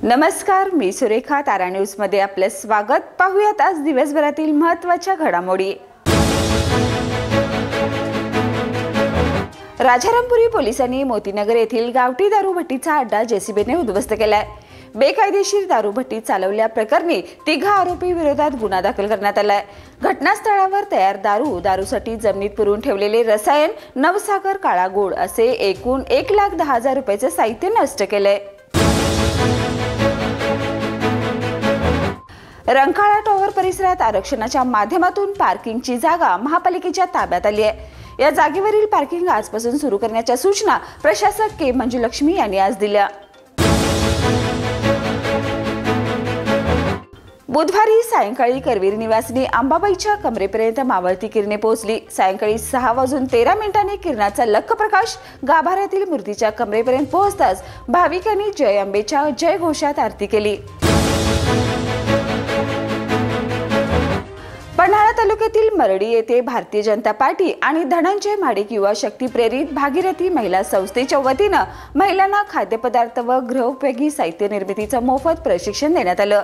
नमस्कार, मी सुरेखा. तारा न्यूज मध्ये आपले स्वागत. पाहूयात आज दिवसभरातील महत्त्वाच्या घडामोडी. राजारामपुरी पोलिसांनी मोतीनगर येथील गावठी दारूभट्टीचा अड्डा जेसीबीने उद्ध्वस्त केलाय. बेकायदेशीर दारूभट्टी चालवल्याप्रकरणी 3 आरोपी विरोधात गुन्हा दाखल करण्यात आलाय. घटनास्थळावर तयार दारूसाठी जमिनीत पुरून ठेवलेले रसायन, नवसागर, काळा गोड असे एकूण 1,10,000 रुपयाचे साहित्य नष्ट केले. रंकाळा टॉवर परिसरात आरक्षणाच्या माध्यमातून पार्किंगची जागा महापालिकेच्या ताब्यात आली आहे. या जागेवरील पार्किंग आजपासून सुरू करण्याच्या सूचना प्रशासक के मंजुलक्ष्मी यांनी आज दिल्या. बुधवारी सायंकाळी करवीर निवासिनी अंबाबाईच्या कमरेपर्यंत मावळती किरणे पोहोचली. सायंकाळी 6:13 किरणाचा लख प्रकाश गाभाऱ्यातील मूर्तीच्या कमरेपर्यंत पोहोचताच भाविकांनी जय अंबेच्या जय घोषात आरती केली. पन्हाळा तालुक्यातील मरडी येथे भारतीय जनता पार्टी आणि धनंजय महाडिक युवा शक्ती प्रेरित भागीरथी महिला संस्थेच्या वतीनं महिलांना खाद्यपदार्थ व गृहोपयोगी साहित्य निर्मितीचं मोफत प्रशिक्षण देण्यात आलं.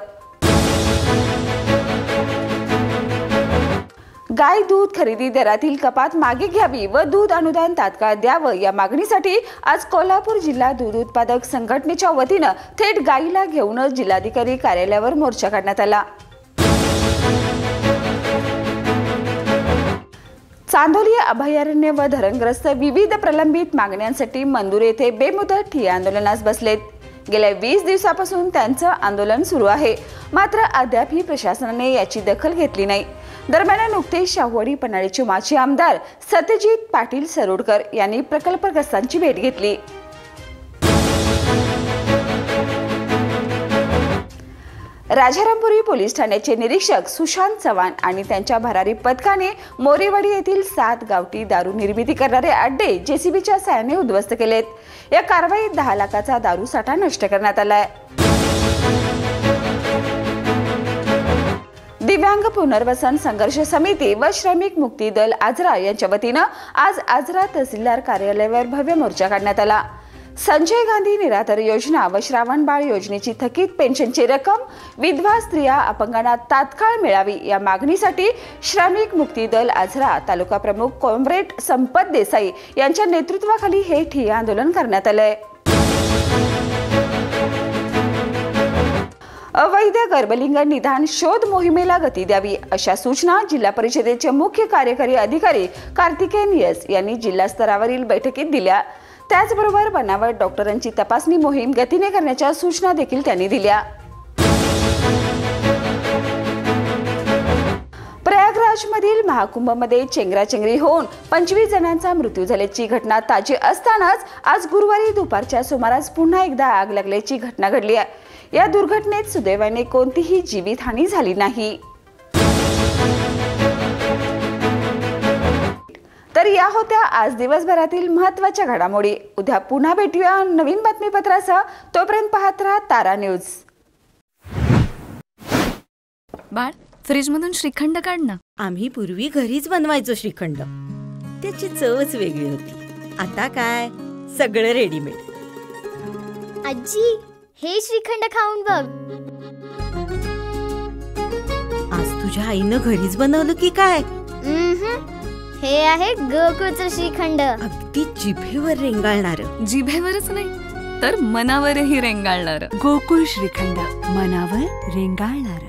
गाय दूध खरेदी दरातील कपात मागे घ्यावी व दूध अनुदान तात्काळ द्यावं या मागणीसाठी आज कोल्हापूर जिल्हा दूध उत्पादक संघटनेच्या वतीनं थेट गायीला घेऊनच जिल्हाधिकारी कार्यालयावर मोर्चा काढण्यात आला. चांदोली अभयारण्य व धरणग्रस्त विविध प्रलंबित मागण्यांसाठी मंदूर येथे बेमुदत ठिय्या आंदोलनास बसलेत. गेल्या 20 दिवसापासून त्यांचं आंदोलन सुरू आहे, मात्र अद्यापही प्रशासनाने याची दखल घेतली नाही. दरम्यान नुकतेच शाहूवाडी पन्हाळीचे माजी आमदार सत्यजित पाटील सरोडकर यांनी प्रकल्पग्रस्तांची भेट घेतली. राजारामपुरी पोलीस ठाण्याचे निरीक्षक सुशांत चव्हाण आणि त्यांच्या भरारी पथकाने मोरेवाडी येथील 7 गावठी दारू निर्मिती करणारे अड्डे जेसीबीच्या साहाय्याने उद्ध्वस्त केलेत. या कारवाईत 10 लाखाचा दारू साठा नष्ट करण्यात आलाय. दिव्यांग पुनर्वसन संघर्ष समिती व श्रमिक मुक्ती दल आजरा यांच्या वतीनं आज आजरा तहसीलदार कार्यालयावर भव्य मोर्चा काढण्यात आला. संजय गांधी निराधार योजना व श्रावण बाळ योजनेची थकीत पेन्शनची रक्कम विधवा स्त्रिया अपंगांना तात्काळ मिळावी या मागणीसाठी श्रमिक मुक्ती दल आजरा तालुका प्रमुख कॉम्रेड संपत देसाई यांच्या नेतृत्वाखाली हे ठिय्या आंदोलन करण्यात आलंय. अवैध गर्भलिंग निदान शोध मोहिमेला गती द्यावी अशा सूचना जिल्हा परिषदेचे मुख्य कार्यकारी अधिकारी कार्तिकेय एस यांनी जिल्हा स्तरावरील बैठकीत दिल्या. त्याचबरोबर बनावट डॉक्टरांची तपासणी मोहीम गतीने करण्याच्या सूचना देखील त्यांनी दिल्या. प्रयागराजमधील महाकुंभमध्ये चेंगराचेंगरी होऊन 25 जणांचा मृत्यू झाल्याची घटना ताजी असतानाच आज गुरुवारी दुपारच्या सुमारास पुन्हा एकदा आग लागल्याची घटना घडली आहे. या दुर्घटनेत सुदैवाने कोणतीही जीवितहानी झाली नाही. तर या होत्या आज दिवसभरातील महत्त्वाच्या घडामोडी. उद्या पुन्हा भेटूया नवीन बातमीपत्रासह. तोपर्यंत पाहत राहा तारा न्यूज. बाळ, फ्रीज मधून श्रीखंड काढ ना. आम्ही पूर्वी घरीच बनवायचो श्रीखंड, त्याची चवच वेगळी होती. आता काय सगळं रेडीमेड. आजी, हे श्रीखंड खाऊन बघ. आज तुझ्या आईनं घरीच बनवलं की काय? हे आहे गोकुळचं श्रीखंड. अगदी जिभेवर रेंगाळणार. जिभेवरच नाही तर मनावरही रेंगाळणार. गोकुळ श्रीखंड, मनावर रेंगाळणार.